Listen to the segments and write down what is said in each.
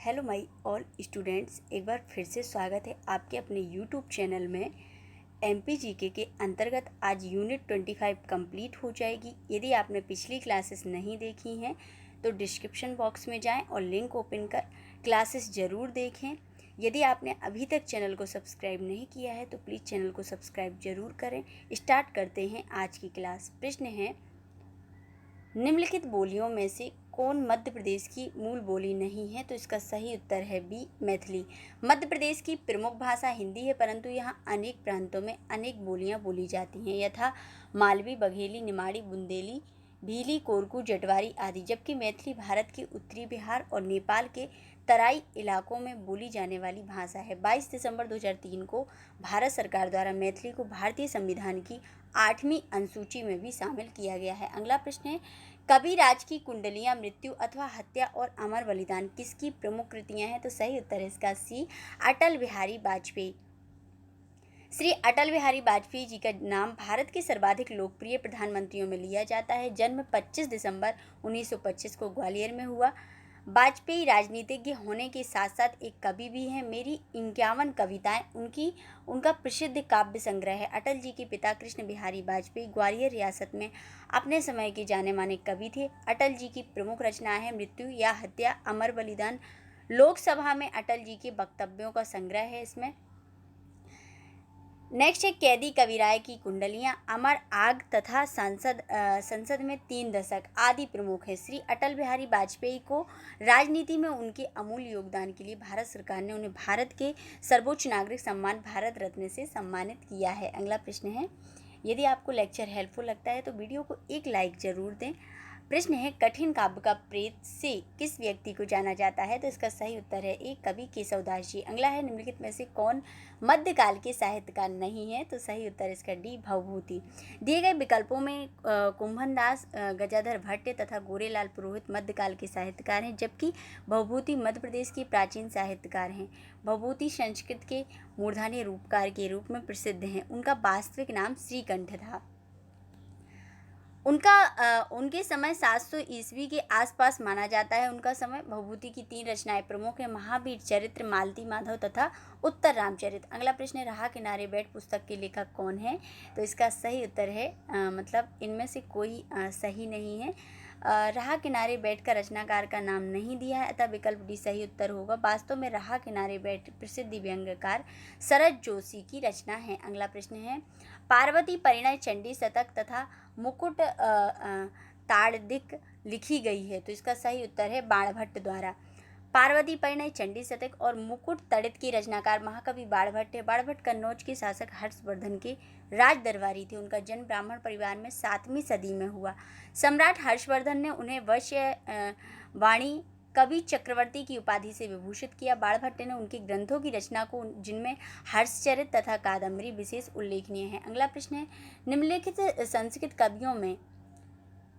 Hello my all students, एक बार फिर से स्वागत है आपके अपने यूट्यूब चैनल में। एमपीजीके के अंतर्गत आज यूनिट 25 कंप्लीट हो जाएगी। यदि आपने पिछली क्लासेस नहीं देखी हैं तो डिस्क्रिप्शन बॉक्स में जाएं और लिंक ओपन कर क्लासेस ज़रूर देखें। यदि आपने अभी तक चैनल को सब्सक्राइब नहीं किया है तो प्लीज़ चैनल को सब्सक्राइब ज़रूर करें। स्टार्ट करते हैं आज की क्लास। प्रश्न है, निम्नलिखित बोलियों में से कौन मध्य प्रदेश की मूल बोली नहीं है? तो इसका सही उत्तर है बी, मैथिली। मध्य प्रदेश की प्रमुख भाषा हिंदी है, परंतु यहाँ अनेक प्रांतों में अनेक बोलियाँ बोली जाती हैं, यथा मालवी, बघेली, निमाड़ी, बुंदेली, भीली, कोरकू, जटवारी आदि। जबकि मैथिली भारत के उत्तरी बिहार और नेपाल के तराई इलाकों में बोली जाने वाली भाषा है। 22 दिसंबर 2003 को भारत सरकार द्वारा मैथिली को भारतीय संविधान की 8वीं अनुसूची में भी शामिल किया गया है। अगला प्रश्न है, कविराज की कुंडलियां मृत्यु अथवा हत्या और अमर बलिदान किसकी प्रमुख कृतियां हैं? तो सही उत्तर है इसका सी, अटल बिहारी वाजपेयी। श्री अटल बिहारी वाजपेयी जी का नाम भारत के सर्वाधिक लोकप्रिय प्रधानमंत्रियों में लिया जाता है। जन्म 25 दिसंबर 1925 को ग्वालियर में हुआ। वाजपेयी राजनीतिज्ञ होने के साथ साथ एक कवि भी हैं। मेरी 51 कविताएं उनका प्रसिद्ध काव्य संग्रह है। अटल जी के पिता कृष्ण बिहारी वाजपेयी ग्वालियर रियासत में अपने समय के जाने माने कवि थे। अटल जी की प्रमुख रचनाएं हैं मृत्यु या हत्या, अमर बलिदान। लोकसभा में अटल जी के वक्तव्यों का संग्रह है इसमें। नेक्स्ट है, कैदी कविराय की कुंडलियां, अमर आग तथा संसद में 3 दशक आदि प्रमुख है। श्री अटल बिहारी वाजपेयी को राजनीति में उनके अमूल्य योगदान के लिए भारत सरकार ने उन्हें भारत के सर्वोच्च नागरिक सम्मान भारत रत्न से सम्मानित किया है। अगला प्रश्न है, यदि आपको लेक्चर हेल्पफुल लगता है तो वीडियो को एक लाइक जरूर दें। प्रश्न है, कठिन काव्य का प्रेत से किस व्यक्ति को जाना जाता है? तो इसका सही उत्तर है एक, कवि केशवदास जी। अगला है, निम्नलिखित में से कौन मध्यकाल के साहित्यकार नहीं है? तो सही उत्तर इसका डी, भवभूति। दिए गए विकल्पों में कुंभन दास, गजाधर भट्ट तथा गोरेलाल पुरोहित मध्यकाल के साहित्यकार हैं, जबकि भवभूति मध्य प्रदेश के प्राचीन साहित्यकार हैं। भवभूति संस्कृत के मूर्धन्य रूपकार के रूप में प्रसिद्ध हैं। उनका वास्तविक नाम श्रीकंठ था। उनके समय 700 ईस्वी के आसपास माना जाता है उनका समय। भवभूति की 3 रचनाएं प्रमुख हैं, महावीर चरित्र, मालती माधव तथा उत्तर रामचरित। अगला प्रश्न है, राह किनारे बैठ पुस्तक के लेखक कौन है? तो इसका सही उत्तर है मतलब इनमें से कोई सही नहीं है। राह किनारे बैठ का रचनाकार का नाम नहीं दिया है, अतः विकल्प डी सही उत्तर होगा। वास्तव में राह किनारे बैठ प्रसिद्ध व्यंग्यकार शरद जोशी की रचना है। अगला प्रश्न है, पार्वती परिणय, चंडी शतक तथा मुकुट ताड़दिक लिखी गई है? तो इसका सही उत्तर है बाणभट्ट द्वारा। पार्वती परिणय, चंडी शतक और मुकुट तड़ित की रचनाकार महाकवि बाणभट्ट है। बाणभट्ट कन्नौज के शासक हर्षवर्धन के राज दरबारी थे। उनका जन्म ब्राह्मण परिवार में 7वीं सदी में हुआ। सम्राट हर्षवर्धन ने उन्हें वैश्य वाणी कवि चक्रवर्ती की उपाधि से विभूषित किया। बाणभट्ट ने उनके ग्रंथों की रचना को, जिनमें हर्षचरित तथा कादम्बरी विशेष उल्लेखनीय है। अगला प्रश्न है, निम्नलिखित संस्कृत कवियों में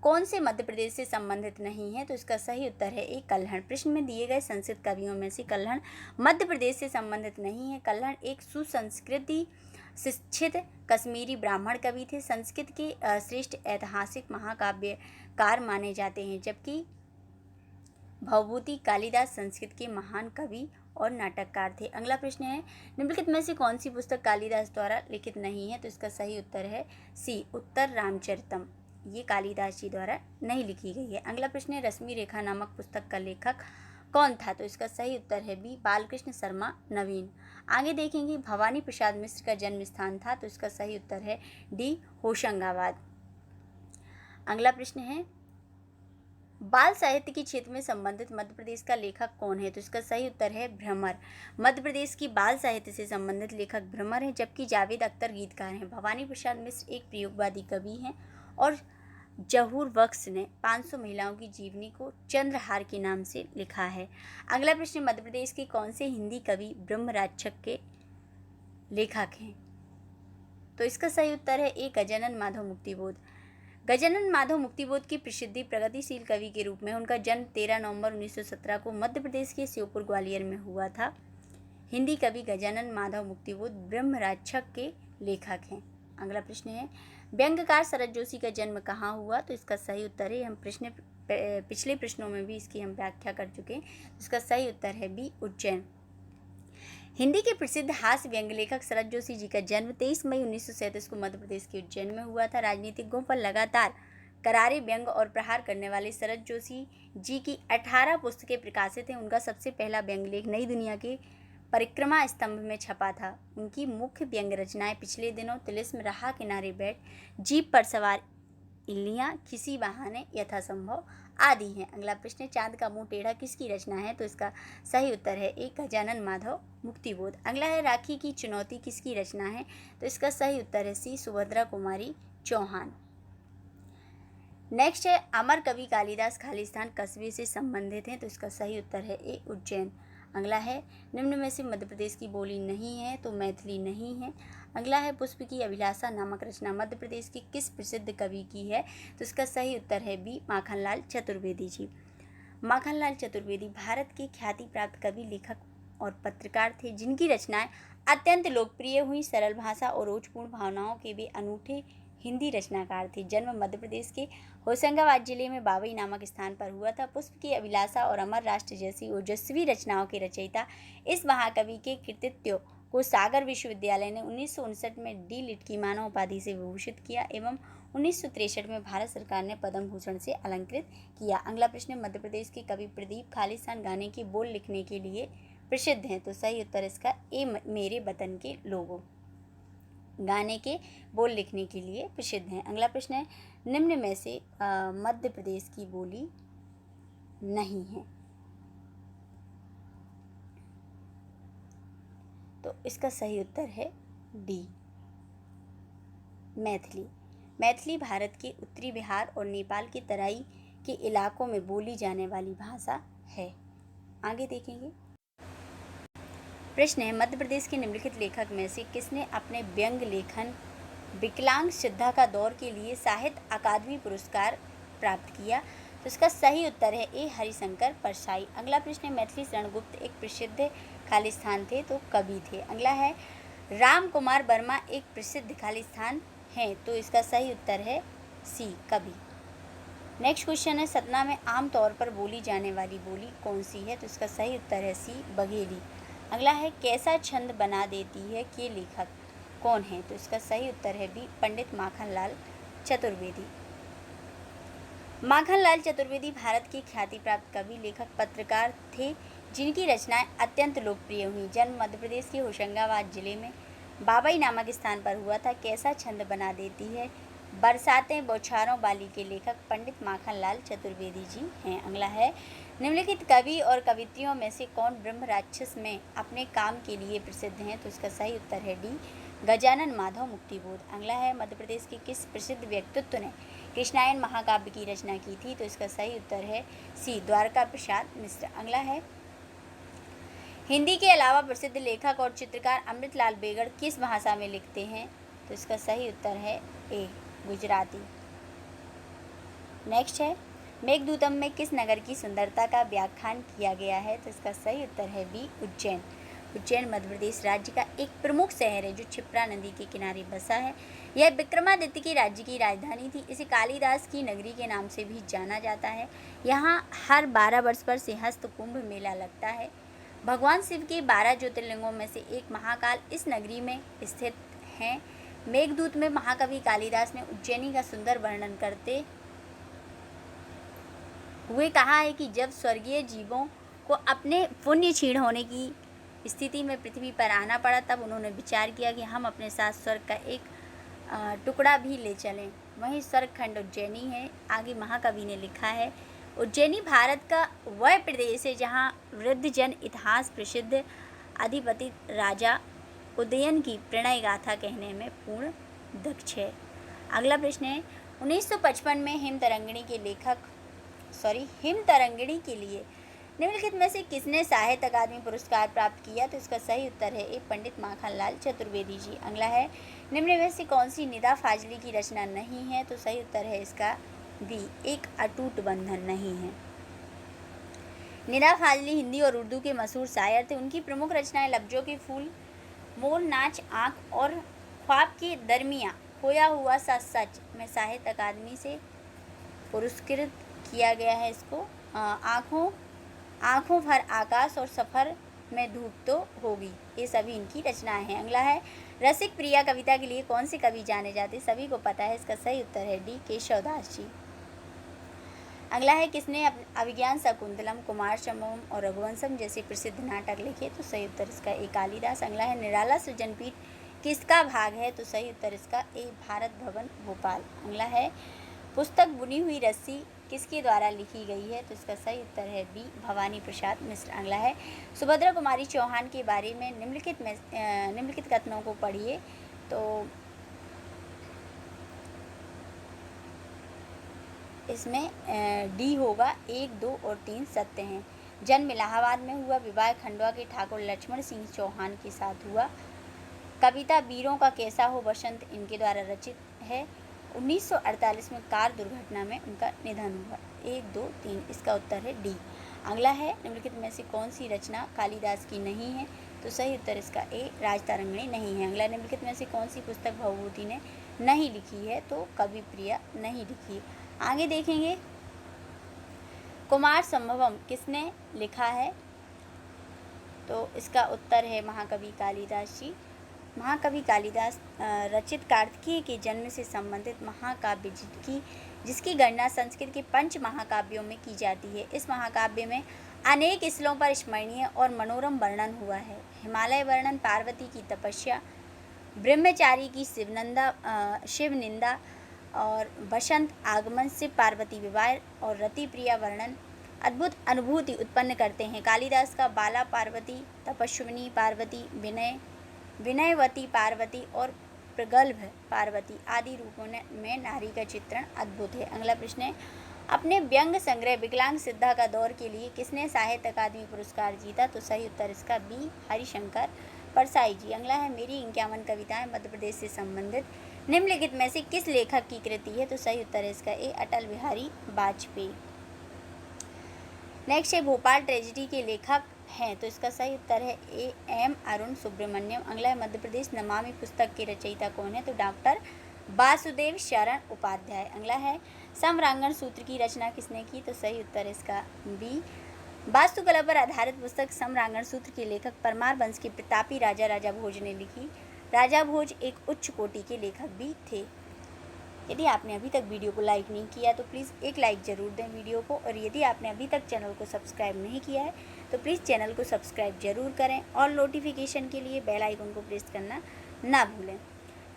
कौन से मध्य प्रदेश से संबंधित नहीं है? तो इसका सही उत्तर है एक, कल्हण। प्रश्न में दिए गए संस्कृत कवियों में से कल्हण मध्य प्रदेश से संबंधित नहीं है। कल्हण एक सुसंस्कृति शिक्षित कश्मीरी ब्राह्मण कवि थे। संस्कृत के श्रेष्ठ ऐतिहासिक महाकाव्यकार माने जाते हैं, जबकि भवभूति कालिदास संस्कृत के महान कवि और नाटककार थे। अगला प्रश्न है, निम्नलिखित में से कौन सी पुस्तक कालिदास द्वारा लिखित नहीं है? तो इसका सही उत्तर है सी, उत्तर रामचरितम। ये कालिदास जी द्वारा नहीं लिखी गई है। अगला प्रश्न है, रश्मि रेखा नामक पुस्तक का लेखक कौन था? तो इसका सही उत्तर है बी, बालकृष्ण शर्मा नवीन। आगे देखेंगे, भवानी प्रसाद मिश्र का जन्म स्थान था? तो इसका सही उत्तर है डी, होशंगाबाद। अगला प्रश्न है, बाल साहित्य के क्षेत्र में संबंधित मध्य प्रदेश का लेखक कौन है? तो इसका सही उत्तर है भ्रमर। मध्य प्रदेश की बाल साहित्य से संबंधित लेखक भ्रमर है, जबकि जावेद अख्तर गीतकार हैं। भवानी प्रसाद मिश्र एक प्रयोगवादी कवि हैं और जहूर बख्श ने 500 महिलाओं की जीवनी को चंद्रहार के नाम से लिखा है। अगला प्रश्न, मध्य प्रदेश के कौन से हिंदी कवि ब्रह्मराक्षक के लेखक हैं? तो इसका सही उत्तर है एक, गजानन माधव मुक्तिबोध। गजानन माधव मुक्तिबोध की प्रसिद्धि प्रगतिशील कवि के रूप में। उनका जन्म 13 नवंबर 1917 को मध्य प्रदेश के श्योपुर ग्वालियर में हुआ था। हिंदी कवि गजानन माधव मुक्तिबोध ब्रह्मराक्षक के लेखक हैं। अगला प्रश्न है, व्यंग्यकार शरद जोशी का जन्म कहाँ हुआ? तो इसका सही उत्तर है, हम प्रश्न पिछले प्रश्नों में भी इसकी हम व्याख्या कर चुके हैं। इसका सही उत्तर है बी, उज्जैन। हिंदी के प्रसिद्ध हास्य व्यंग्य लेखक शरद जोशी जी का जन्म 23 मई 1937 को मध्य प्रदेश के उज्जैन में हुआ था। राजनीतिज्ञों पर लगातार करारे व्यंग और प्रहार करने वाले शरद जोशी जी की 18 पुस्तकें प्रकाशित हैं। उनका सबसे पहला व्यंग लेख नई दुनिया के परिक्रमा स्तंभ में छपा था। उनकी मुख्य व्यंग रचनाएं पिछले दिनों, तिलिस्म, रहा किनारे बैठ, जीप पर सवार इल्लियाँ, किसी बहाने, यथासंभव आदि हैं। अगला प्रश्न, चांद का मुंह टेढ़ा किसकी रचना है? तो इसका सही उत्तर है ए, गजानन माधव मुक्तिबोध। अगला है, राखी की चुनौती किसकी रचना है? तो इसका सही उत्तर है सी, सुभद्रा कुमारी चौहान। नेक्स्ट है, अमर कवि कालिदास खालिस्तान कस्बे से संबंधित हैं। तो इसका सही उत्तर है ए, उज्जैन। अगला है, निम्न में से मध्य प्रदेश की बोली नहीं है, तो मैथिली नहीं है। अगला है, पुष्प की अभिलाषा नामक रचना मध्य प्रदेश के किस प्रसिद्ध कवि की है? तो इसका सही उत्तर है बी, माखनलाल चतुर्वेदी जी। माखनलाल चतुर्वेदी भारत के ख्याति प्राप्त कवि, लेखक और पत्रकार थे, जिनकी रचनाएं अत्यंत लोकप्रिय हुई। सरल भाषा और रोचपूर्ण भावनाओं के वे अनूठे हिंदी रचनाकार थे। जन्म मध्य प्रदेश के होशंगाबाद जिले में बावई नामक स्थान पर हुआ था। पुष्प की अभिलाषा और अमर राष्ट्र जैसी ओजस्वी रचनाओं के रचयिता इस महाकवि के कृतित्व को सागर विश्वविद्यालय ने 1959 में डी लिट की मानव उपाधि से विभूषित किया एवं 1963 में भारत सरकार ने पद्म भूषण से अलंकृत किया। अगला प्रश्न, मध्य प्रदेश के कवि प्रदीप खालिस्तान गाने के बोल लिखने के लिए प्रसिद्ध हैं। तो सही उत्तर इसका ए, मेरे वतन के लोगों, गाने के बोल लिखने के लिए प्रसिद्ध हैं। अगला प्रश्न है, निम्न में से मध्य प्रदेश की बोली नहीं है। तो इसका सही उत्तर है डी, मैथिली। मैथिली भारत के उत्तरी बिहार और नेपाल के तराई के इलाकों में बोली जाने वाली भाषा है। आगे देखेंगे। प्रश्न है, मध्य प्रदेश के निम्नलिखित लेखक में से किसने अपने व्यंग लेखन विकलांग श्रद्धा का दौर के लिए साहित्य अकादमी पुरस्कार प्राप्त किया? तो इसका सही उत्तर है ए, हरिशंकर परसाई। अगला प्रश्न है, मैथिली शरण गुप्त एक प्रसिद्ध खालिस्तान थे, तो कवि थे। अगला है, राम कुमार वर्मा एक प्रसिद्ध खालिस्तान हैं, तो इसका सही उत्तर है सी, कवि। नेक्स्ट क्वेश्चन है, सतना में आमतौर पर बोली जाने वाली बोली कौन सी है? तो इसका सही उत्तर है सी, बघेली। अगला है, कैसा छंद बना देती है के लेखक कौन है? तो इसका सही उत्तर है बी, पंडित माखनलाल चतुर्वेदी। माखनलाल चतुर्वेदी भारत के ख्याति प्राप्त कवि, लेखक, पत्रकार थे, जिनकी रचनाएं अत्यंत लोकप्रिय हुई। जन्म मध्य प्रदेश के होशंगाबाद जिले में बाबई नामक स्थान पर हुआ था। कैसा छंद बना देती है, बरसातें बौछारों वाली के लेखक पंडित माखनलाल चतुर्वेदी जी हैं। अगला है, निम्नलिखित कवि और कवित्रियों में से कौन ब्रह्म राक्षस में अपने काम के लिए प्रसिद्ध हैं? तो इसका सही उत्तर है डी, गजानन माधव मुक्तिबोध। अगला है, मध्य प्रदेश के किस प्रसिद्ध व्यक्तित्व ने कृष्णायन महाकाव्य की रचना की थी? तो इसका सही उत्तर है सी, द्वारका प्रसाद मिश्र। अगला है, हिंदी के अलावा प्रसिद्ध लेखक और चित्रकार अमृतलाल बेगड़ किस भाषा में लिखते हैं? तो इसका सही उत्तर है ए, गुजराती। नेक्स्ट है, मेघदूतम में किस नगर की सुंदरता का व्याख्यान किया गया है? तो इसका सही उत्तर है बी, उज्जैन। उज्जैन मध्य प्रदेश राज्य का एक प्रमुख शहर है जो क्षिप्रा नदी के किनारे बसा है। यह विक्रमादित्य के राज्य की राजधानी थी। इसे कालिदास की नगरी के नाम से भी जाना जाता है। यहाँ हर 12 वर्ष पर सिंहस्थ कुंभ मेला लगता है। भगवान शिव के 12 ज्योतिर्लिंगों में से एक महाकाल इस नगरी में स्थित हैं। मेघदूत में महाकवि कालिदास ने उज्जैनी का सुंदर वर्णन करते हुए कहा है कि जब स्वर्गीय जीवों को अपने पुण्य क्षीण होने की स्थिति में पृथ्वी पर आना पड़ा, तब उन्होंने विचार किया कि हम अपने साथ स्वर्ग का एक टुकड़ा भी ले चलें। वहीं स्वर्ग खंड उज्जैनी है। आगे महाकवि ने लिखा है, उज्जैनी भारत का वह प्रदेश है जहाँ वृद्धजन इतिहास प्रसिद्ध अधिपति राजा उदयन की प्रणय गाथा कहने में पूर्ण दक्ष है। अगला प्रश्न है, 1955 में हिम तरंगिणी के लिए निम्नलिखित में से किसने साहित्य अकादमी पुरस्कार प्राप्त किया? तो इसका सही उत्तर है ए, पंडित माखनलाल चतुर्वेदी जी। अगला है, निम्न में से कौन सी निदा फाजली की रचना नहीं है? तो सही उत्तर है इसका बी, एक अटूट बंधन नहीं है। निदा फाजली हिंदी और उर्दू के मशहूर शायर थे। उनकी प्रमुख रचनाएं लफ्जों के फूल, मोर नाच आँख और ख्वाब के दरमियाँ खोया हुआ सा सच में साहित्य अकादमी से पुरस्कृत किया गया है इसको। आँखों आँखों भर आकाश और सफ़र में धूप तो होगी, ये सभी इनकी रचनाएं हैं। अगला है रसिक प्रिया कविता के लिए कौन से कवि जाने जाते, सभी को पता है, इसका सही उत्तर है डी केशवदास जी। अगला है किसने अभिज्ञान शाकुंतलम, कुमार संभवम और रघुवंशम जैसे प्रसिद्ध नाटक लिखे, तो सही उत्तर इसका ए कालिदास। अगला है निराला सृजनपीठ किसका भाग है, तो सही उत्तर इसका ए भारत भवन भोपाल। अगला है पुस्तक बुनी हुई रस्सी किसके द्वारा लिखी गई है, तो इसका सही उत्तर है बी भवानी प्रसाद मिश्र। अगला है सुभद्रा कुमारी चौहान के बारे में निम्नलिखित कथनों को पढ़िए, तो इसमें डी होगा 1, 2 और 3 सत्य हैं। जन्म इलाहाबाद में हुआ, विवाह खंडवा के ठाकुर लक्ष्मण सिंह चौहान के साथ हुआ, कविता वीरों का कैसा हो बसंत इनके द्वारा रचित है, 1948 में कार दुर्घटना में उनका निधन हुआ। 1, 2, 3 इसका उत्तर है डी। अगला है निम्नलिखित में से कौन सी रचना कालिदास की नहीं है, तो सही उत्तर इसका ए राजतरंगिणी नहीं है। अगला निम्नलिखित में से कौन सी पुस्तक भवभूति ने नहीं लिखी है, तो कवि प्रिया नहीं लिखी है। आगे देखेंगे कुमार संभवम किसने लिखा है, तो इसका उत्तर है महाकवि कालिदास जी। महाकवि कालिदास रचित कार्तिकेय के जन्म से संबंधित महाकाव्य जिसकी गणना संस्कृत के पंच महाकाव्यों में की जाती है। इस महाकाव्य में अनेक स्थलों पर स्मरणीय और मनोरम वर्णन हुआ है। हिमालय वर्णन, पार्वती की तपस्या, ब्रह्मचारी की शिव निंदा और बसंत आगमन, शिव पार्वती विवाह और रति प्रिया वर्णन अद्भुत अनुभूति उत्पन्न करते हैं। कालिदास का बाला पार्वती, तपस्विनी पार्वती, विनयवती पार्वती और प्रगल्भ पार्वती आदि रूपों में नारी का चित्रण अद्भुत है। अगला प्रश्न है अपने व्यंग संग्रह विकलांग सिद्धा का दौर के लिए किसने साहित्य अकादमी पुरस्कार जीता, तो सही उत्तर इसका बी हरिशंकर परसाई जी। अगला है मेरी 51 कविताएं मध्य प्रदेश से संबंधित निम्नलिखित में से किस लेखक की कृति है, तो सही उत्तर है इसका ए अटल बिहारी वाजपेयी। नेक्स्ट है भोपाल ट्रेजेडी के लेखक हैं, तो इसका सही उत्तर है ए एम अरुण सुब्रमण्यम। अगला है मध्य प्रदेश नमामि पुस्तक के रचयिता कौन है, तो डॉक्टर वासुदेव शरण उपाध्याय। अगला है समरांगण सूत्र की रचना किसने की, तो सही उत्तर है इसका बी वास्तुकला पर आधारित पुस्तक समरांगण सूत्र के लेखक परमार वंश के प्रतापी राजा भोज ने लिखी। राजा भोज एक उच्च कोटि के लेखक भी थे। यदि आपने अभी तक वीडियो को लाइक नहीं किया तो प्लीज़ एक लाइक ज़रूर दें वीडियो को, और यदि आपने अभी तक चैनल को सब्सक्राइब नहीं किया है तो प्लीज़ चैनल को सब्सक्राइब जरूर करें और नोटिफिकेशन के लिए बेल आइकन को प्रेस करना ना भूलें।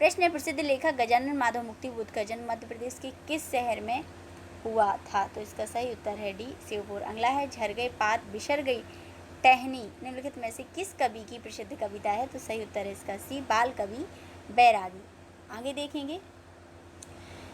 प्रश्न है प्रसिद्ध लेखक गजानन माधव मुक्तिबोध का जन्म मध्य प्रदेश के किस शहर में हुआ था, तो इसका सही उत्तर है डी शिवपुर। अगला है झर गए पात बिसर गई टहनी निम्नलिखित में से किस कवि की प्रसिद्ध कविता है, तो सही उत्तर है इसका सी बाल कवि बैरागी। आगे देखेंगे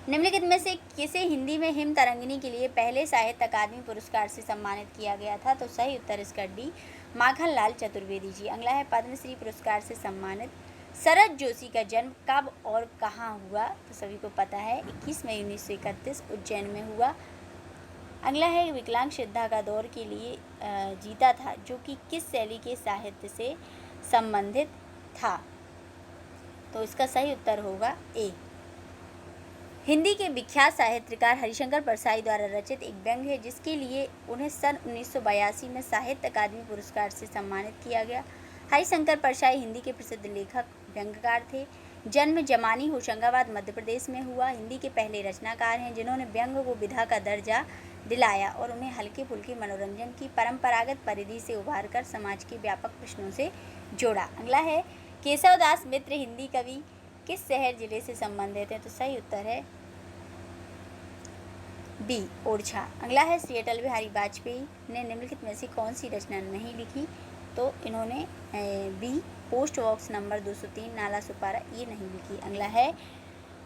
निम्नलिखित में से किसे हिंदी में हिम तरंगिनी के लिए पहले साहित्य अकादमी पुरस्कार से सम्मानित किया गया था, तो सही उत्तर इसका डी माखनलाल चतुर्वेदी जी। अगला है पद्मश्री पुरस्कार से सम्मानित शरद जोशी का जन्म कब और कहाँ हुआ, तो सभी को पता है 21 मई 1931 उज्जैन में हुआ। अगला है विकलांग सिद्धा का दौर के लिए जीता था जो कि किस शैली के साहित्य से संबंधित था, तो इसका सही उत्तर होगा ए। हिंदी के विख्यात साहित्यकार हरिशंकर परसाई द्वारा रचित एक व्यंग है जिसके लिए उन्हें सन 1982 में साहित्य अकादमी पुरस्कार से सम्मानित किया गया। हरिशंकर परसाई हिंदी के प्रसिद्ध लेखक व्यंग्यकार थे। जन्म जमानी होशंगाबाद मध्य प्रदेश में हुआ। हिंदी के पहले रचनाकार हैं जिन्होंने व्यंग को विधा का दर्जा दिलाया और उन्हें हल्के फुल्के मनोरंजन की परंपरागत परिधि से उभारकर समाज के व्यापक प्रश्नों से जोड़ा। अगला है केशवदास मित्र हिंदी कवि किस शहर जिले से संबंधित है, तो सही उत्तर है बी ओरछा। अगला है श्री अटल बिहारी वाजपेयी ने निम्नलिखित में से कौन सी रचना नहीं लिखी, तो इन्होंने बी पोस्ट बॉक्स नंबर 203 नाला सुपारा ये नहीं लिखी। अगला है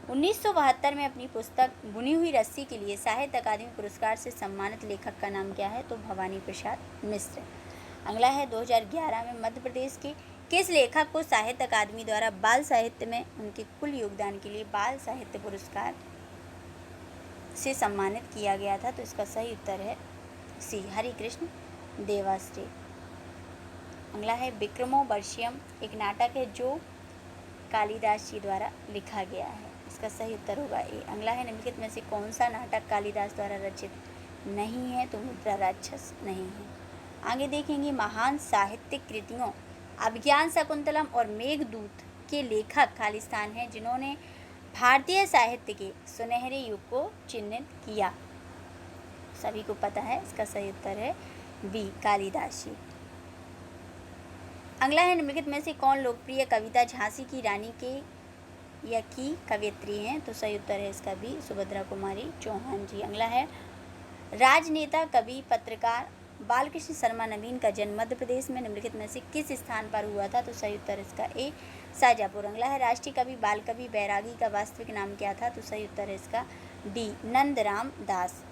1972 में अपनी पुस्तक बुनी हुई रस्सी के लिए साहित्य अकादमी पुरस्कार से सम्मानित लेखक का नाम क्या है, तो भवानी प्रसाद मिश्र। अगला है 2011 में मध्य प्रदेश के किस लेखक को साहित्य अकादमी द्वारा बाल साहित्य में उनके कुल योगदान के लिए बाल साहित्य पुरस्कार से सम्मानित किया गया था, तो इसका सही उत्तर है सी हरिकृष्ण देवाश्री। अगला है विक्रमो वर्षियम एक नाटक है जो कालिदास जी द्वारा लिखा गया है, इसका सही उत्तर होगा ए। अगला है निम्नलिखित में से कौन सा नाटक कालिदास द्वारा रचित नहीं है तो मुद्रा राक्षस नहीं है। आगे देखेंगे महान साहित्यिक कृतियों अभिज्ञान शाकुंतलम और मेघदूत के लेखक खालिस्तान हैं जिन्होंने भारतीय साहित्य के सुनहरे युग को चिन्हित किया। सभी को पता है, इसका सही उत्तर है बी कालिदास जी। अगला है निम्नलिखित में से कौन लोकप्रिय कविता झांसी की रानी के या की कवयित्री हैं, तो सही उत्तर है इसका बी सुभद्रा कुमारी चौहान जी। अगला है राजनेता कवि पत्रकार बालकृष्ण शर्मा नवीन का जन्म मध्य प्रदेश में निम्नलिखित में से किस स्थान पर हुआ था, तो सही उत्तर इसका ए शाजापुर। अगला है राष्ट्रीय कवि बाल कवि बैरागी का वास्तविक नाम क्या था, तो सही उत्तर है इसका डी नंदराम दास।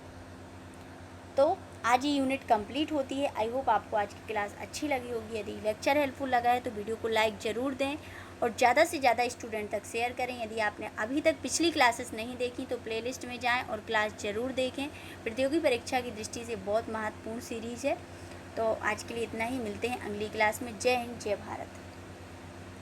तो आज ये यूनिट कंप्लीट होती है। आई होप आपको आज की क्लास अच्छी लगी होगी। यदि लेक्चर हेल्पफुल लगा है तो वीडियो को लाइक ज़रूर दें और ज़्यादा से ज़्यादा स्टूडेंट तक शेयर करें। यदि आपने अभी तक पिछली क्लासेस नहीं देखी तो प्लेलिस्ट में जाएं और क्लास ज़रूर देखें। प्रतियोगी परीक्षा की दृष्टि से बहुत महत्वपूर्ण सीरीज़ है। तो आज के लिए इतना ही, मिलते हैं अगली क्लास में। जय हिंद, जय भारत।